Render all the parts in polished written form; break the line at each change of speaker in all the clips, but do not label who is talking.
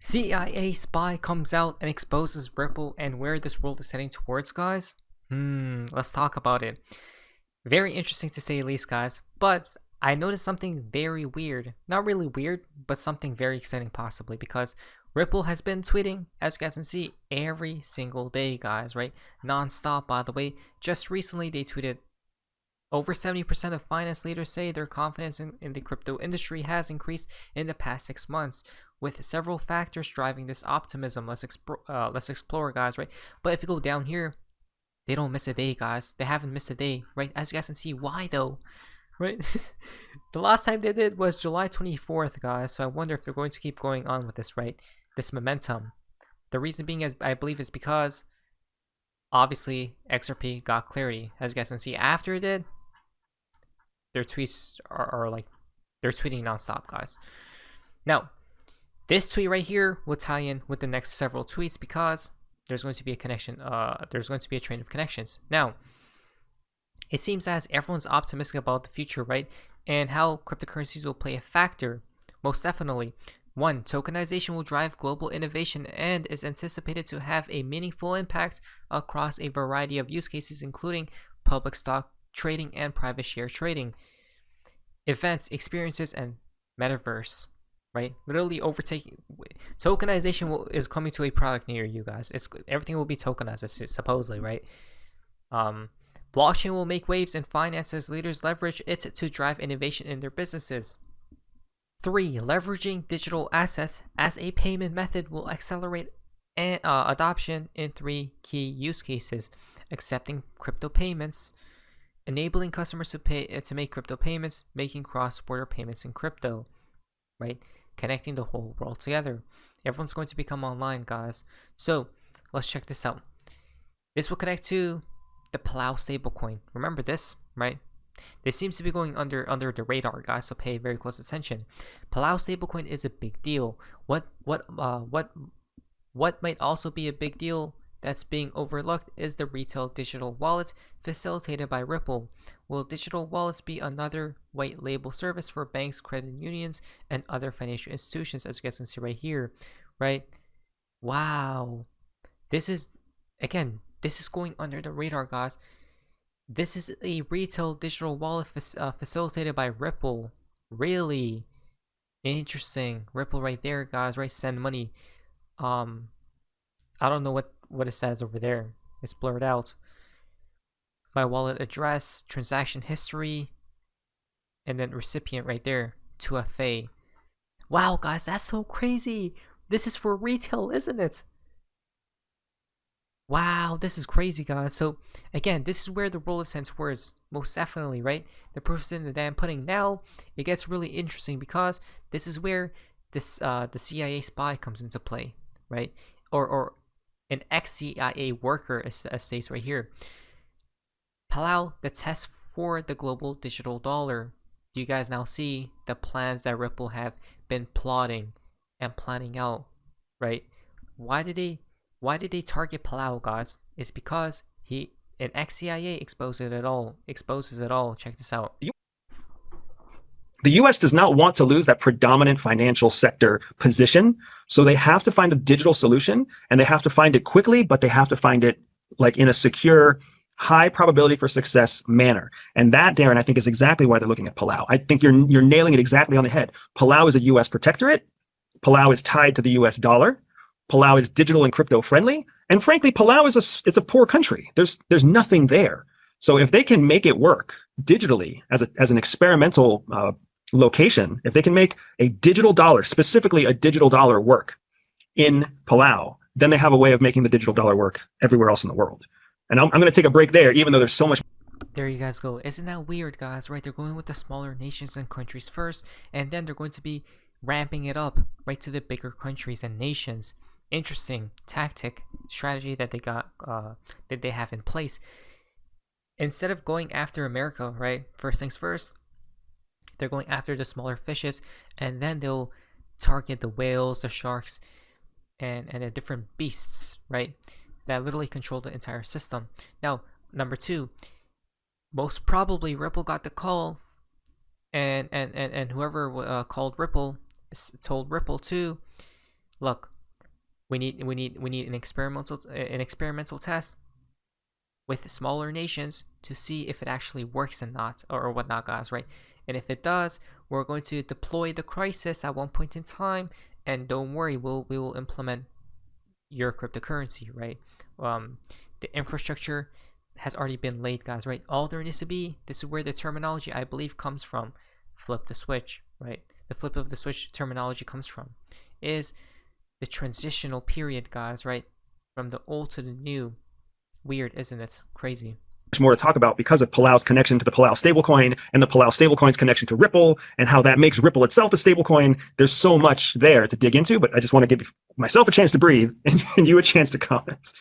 CIA spy comes out and exposes Ripple and where this world is heading towards, guys. Let's talk about it. Very interesting to say the least, guys. But I noticed something very weird. Not really weird, but something very exciting possibly, because Ripple has been tweeting, as you guys can see, every single day, guys, right? Non-stop, by the way. Just recently, they tweeted, over 70% of finance leaders say their confidence in the crypto industry has increased in the past 6 months, with several factors driving this optimism. Let's explore, guys, right? But if you go down here, they don't miss a day, guys. They haven't missed a day, right? As you guys can see, why though, right? The last time they did was July 24th, guys. So I wonder if they're going to keep going on with this, right? This momentum. The reason being, as I believe, is because obviously XRP got clarity. As you guys can see, after it did, their tweets are like, they're tweeting nonstop, guys. Now, this tweet right here will tie in with the next several tweets because there's going to be a connection. There's going to be a train of connections. Now, it seems as everyone's optimistic about the future, right? And how cryptocurrencies will play a factor. Most definitely. 1. Tokenization will drive global innovation and is anticipated to have a meaningful impact across a variety of use cases, including public stock trading and private share trading, events, experiences, and metaverse. Right, literally overtaking. Tokenization is coming to a product near you, guys. Everything will be tokenized, supposedly, right? Blockchain will make waves in finance as leaders leverage it to drive innovation in their businesses. 3. Leveraging digital assets as a payment method will accelerate adoption in 3 key use cases: accepting crypto payments, enabling customers to make crypto payments, making cross-border payments in crypto, right? Connecting the whole world together. Everyone's going to become online, guys. So let's check this out. This will connect to the Palau stablecoin. Remember this, right? This seems to be going under the radar, guys, so pay very close attention. Palau stablecoin is a big deal. What might also be a big deal that's being overlooked is the retail digital wallet facilitated by Ripple. Will digital wallets be another white label service for banks, credit unions, and other financial institutions, as you guys can see right here, right? Wow. This is going under the radar, guys. This is a retail digital wallet facilitated by Ripple. Really interesting. Ripple right there, guys, right? Send money. I don't know what it says over there. It's blurred out. My wallet address, transaction history, and then recipient right there, 2FA. Wow, guys, that's so crazy. This is for retail, isn't it? Wow, this is crazy, guys. So again, this is where the world is heading towards, most definitely, right? The proof's in the damn pudding. Now it gets really interesting because this is where this the CIA spy comes into play, right? Or an ex-CIA worker, as states right here. Palau, the test for the global digital dollar. Do you guys now see the plans that Ripple have been plotting and planning out, right? Why did they target Palau, guys? It's because an ex-CIA exposes it all. Check this out.
The US does not want to lose that predominant financial sector position, so they have to find a digital solution, and they have to find it quickly, but they have to find it like in a secure, high probability for success manner. And that, Darren, I think is exactly why they're looking at Palau. I think you're nailing it exactly on the head. Palau is a US protectorate. Palau is tied to the US dollar. Palau is digital and crypto friendly. And frankly, Palau is a poor country. There's nothing there. So if they can make it work digitally as an experimental location, if they can make a digital dollar, specifically a digital dollar, work in Palau, then they have a way of making the digital dollar work everywhere else in the world. And I'm going to take a break there, even though there's so much.
There you guys go. Isn't that weird, guys? Right? They're going with the smaller nations and countries first, and then they're going to be ramping it up right to the bigger countries and nations. Interesting tactic, strategy that they got, that they have in place. Instead of going after America, right? First things first, they're going after the smaller fishes, and then they'll target the whales, the sharks, and the different beasts, right? That literally control the entire system. Now, number 2, most probably Ripple got the call, and whoever called Ripple told Ripple to, look, We need an experimental test with smaller nations to see if it actually works or not, or whatnot, guys, right? And if it does, we're going to deploy the crisis at one point in time, and don't worry, we will implement your cryptocurrency, right? The infrastructure has already been laid, guys, right? All there needs to be, this is where the terminology, I believe, comes from. Flip the switch, right? The flip of the switch terminology comes from is the transitional period, guys, right? From the old to the new. Weird, isn't it? Crazy.
Much more to talk about because of Palau's connection to the Palau stablecoin and the Palau stablecoin's connection to Ripple and how that makes Ripple itself a stablecoin. There's so much there to dig into, but I just want to give myself a chance to breathe and you a chance to comment.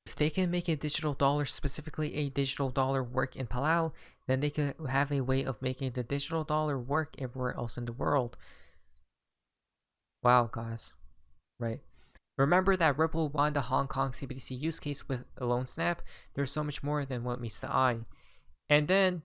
If they can make a digital dollar, specifically a digital dollar, work in Palau, then they could have a way of making the digital dollar work everywhere else in the world. Wow, guys. Right. Remember that Ripple won the Hong Kong CBDC use case with a loan snap? There's so much more than what meets the eye. And then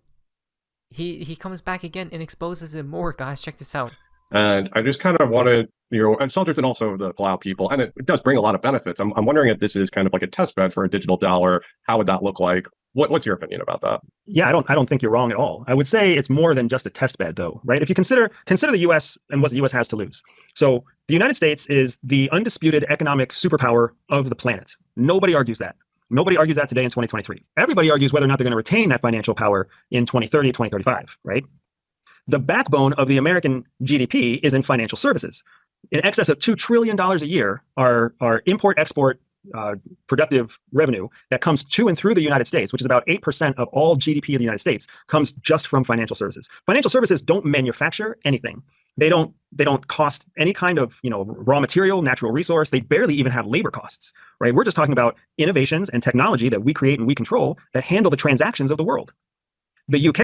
he comes back again and exposes it more, guys. Check this out.
And I just kind of wanted, and Salters and also the Palau people, and it does bring a lot of benefits. I'm wondering if this is kind of like a test bed for a digital dollar. How would that look like? What's your opinion about that?
Yeah, I don't think you're wrong at all. I would say it's more than just a test bed, though, right? If you consider the U.S. and what the U.S. has to lose. So the United States is the undisputed economic superpower of the planet. Nobody argues that. Nobody argues that today in 2023. Everybody argues whether or not they're going to retain that financial power in 2030, 2035, right? The backbone of the American GDP is in financial services. In excess of $2 trillion a year are import-export productive revenue that comes to and through the United States, which is about 8% of all GDP of the United States, comes just from financial services. Financial services don't manufacture anything. They don't cost any kind of raw material, natural resource. They barely even have labor costs, right? We're just talking about innovations and technology that we create and we control that handle the transactions of the world. The UK.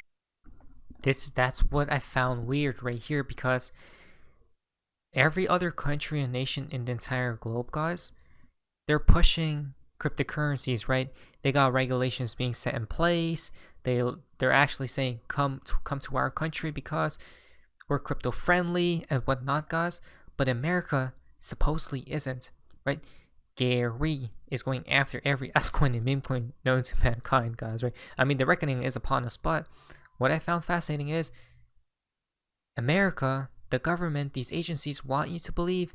That's what I found weird right here, because every other country and nation in the entire globe, guys, they're pushing cryptocurrencies, right? They got regulations being set in place. They're actually saying come to our country because we're crypto friendly and whatnot, guys. But America supposedly isn't, right? Gary is going after every S-coin and meme coin known to mankind, guys, right? I mean, the reckoning is upon us, but what I found fascinating is America, the government, these agencies want you to believe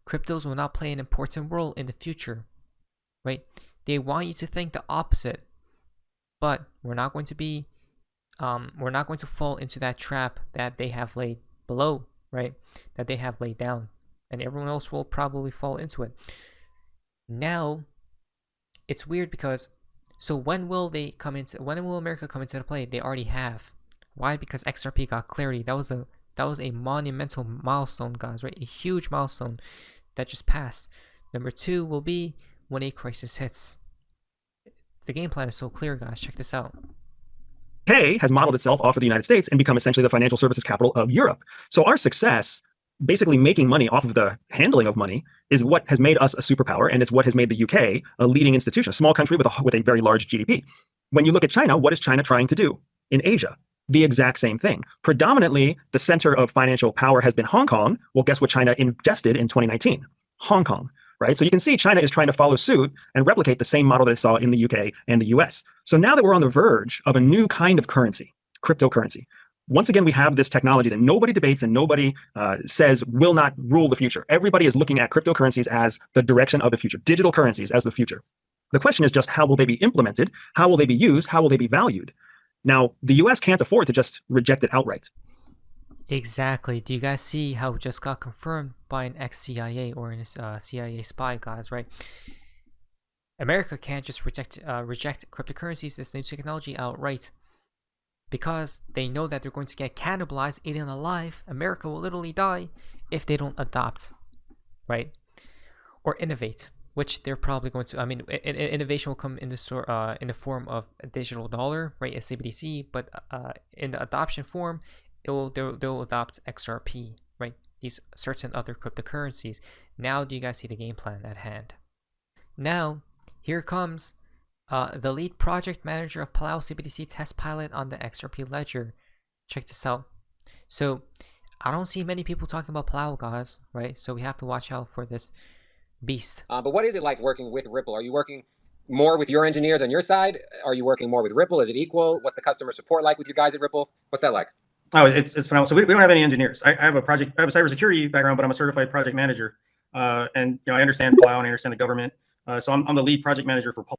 cryptos will not play an important role in the future, right? They want you to think the opposite, but we're not going to fall into that trap that they have laid below, right? That they have laid down, and everyone else will probably fall into it. Now, it's weird because, so when will America come into the play? They already have. Why? Because XRP got clarity. That was a monumental milestone, guys, right? A huge milestone that just passed. Number 2 will be when a crisis hits. The game plan is so clear, guys. Check this out.
UK has modeled itself off of the United States and become essentially the financial services capital of Europe. So our success, basically making money off of the handling of money, is what has made us a superpower, and it's what has made the UK a leading institution, a small country with a very large GDP. When you look at China, what is China trying to do in Asia? The exact same thing. Predominantly, the center of financial power has been Hong Kong. Well, guess what China ingested in 2019? Hong Kong, right? So you can see China is trying to follow suit and replicate the same model that it saw in the UK and the US. So now that we're on the verge of a new kind of currency, cryptocurrency, once again, we have this technology that nobody debates and nobody says will not rule the future. Everybody is looking at cryptocurrencies as the direction of the future, digital currencies as the future. The question is just, how will they be implemented? How will they be used? How will they be valued? Now, the US can't afford to just reject it outright.
Exactly. Do you guys see how it just got confirmed by an ex-CIA or a CIA spy, guys, right? America can't just reject cryptocurrencies, this new technology, outright, because they know that they're going to get cannibalized, eaten alive. America will literally die if they don't adopt, right? Or innovate, which they're probably going to. I mean, innovation will come in the form of a digital dollar, right, a CBDC, but in the adoption form, they'll adopt XRP, right? These certain other cryptocurrencies. Now, do you guys see the game plan at hand? Now, here comes the lead project manager of Palau CBDC test pilot on the XRP ledger. Check this out. So, I don't see many people talking about Palau, guys, right? So we have to watch out for this Beast.
But what is it like working with Ripple? Are you working more with your engineers on your side? Are you working more with Ripple? Is it equal? What's the customer support like with you guys at Ripple? What's that like?
Oh, it's phenomenal. So we don't have any engineers. I have a cybersecurity background, but I'm a certified project manager. And I understand Palau and I understand the government. So I'm the lead project manager for Palau.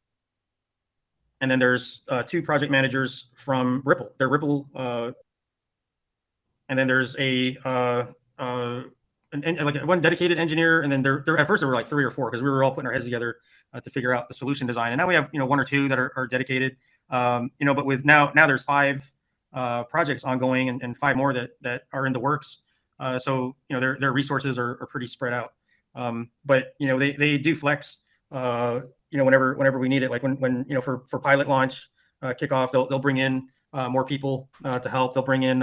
And then there's 2 project managers from Ripple. They're Ripple. And then there's like one dedicated engineer. And then there at first there were like 3 or 4 because we were all putting our heads together to figure out the solution design. And now we have 1 or 2 that are dedicated. But with now there's 5 projects ongoing and 5 more that are in the works. So their resources are pretty spread out. But they do flex. Whenever we need it, like when for pilot launch kickoff, they'll bring in more people to help. They'll bring in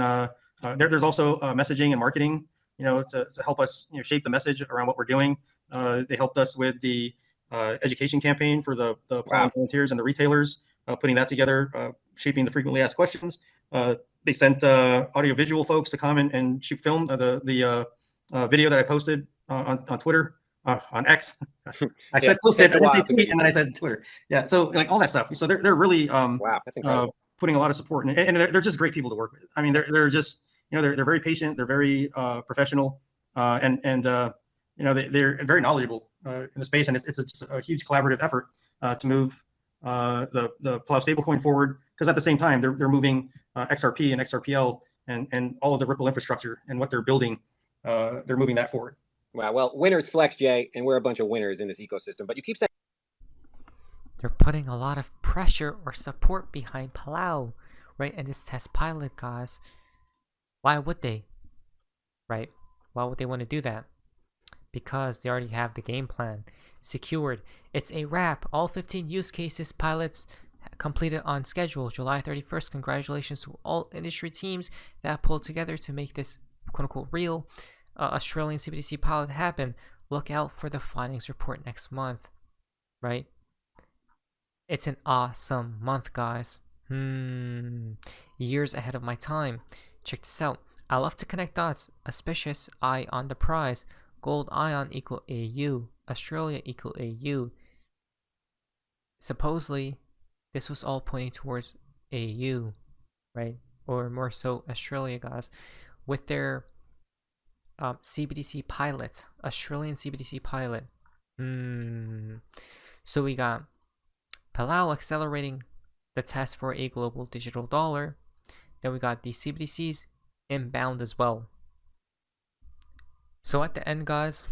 there's also messaging and marketing, to help us shape the message around what we're doing. They helped us with the education campaign for the volunteers and the retailers, putting that together, shaping the frequently asked questions. They sent audiovisual folks to come and shoot film the video that I posted on Twitter. On X, I said posted, I didn't say tweet, and then I said Twitter. Yeah, so like all that stuff. So they're really
wow, that's incredible.
Putting a lot of support in it, and they're just great people to work with. I mean, they're just they're very patient, they're very professional, and they're very knowledgeable in the space, and it's just a huge collaborative effort to move the Palau stablecoin forward, because at the same time they're moving XRP and XRPL and all of the Ripple infrastructure and what they're building. They're moving that forward.
Wow. Well, winners flex, Jay, and we're a bunch of winners in this ecosystem. But you keep saying
They're putting a lot of pressure or support behind Palau, right? And this test pilot, guys. Why would they? Right? Why would they want to do that? Because they already have the game plan secured. It's a wrap. All 15 use cases pilots completed on schedule, July 31st. Congratulations to all industry teams that pulled together to make this quote-unquote real Australian CBDC pilot happen. Look out for the findings report next month, right? It's an awesome month, guys. Years ahead of my time. Check this out. I love to connect dots. Auspicious eye on the prize. Gold ion equal AU. Australia equal AU. Supposedly, this was all pointing towards AU, right? Or more so Australia, guys, with their CBDC pilot, Australian CBDC pilot. So we got Palau accelerating the test for a global digital dollar. Then we got the CBDCs inbound as well. So at the end, guys,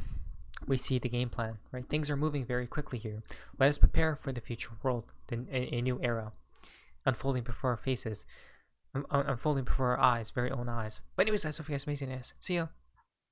we see the game plan, right? Things are moving very quickly here. Let us prepare for the future world, a new era, unfolding before our faces, unfolding before our eyes, very own eyes. But anyways, guys, hope you guys amazingness. See ya.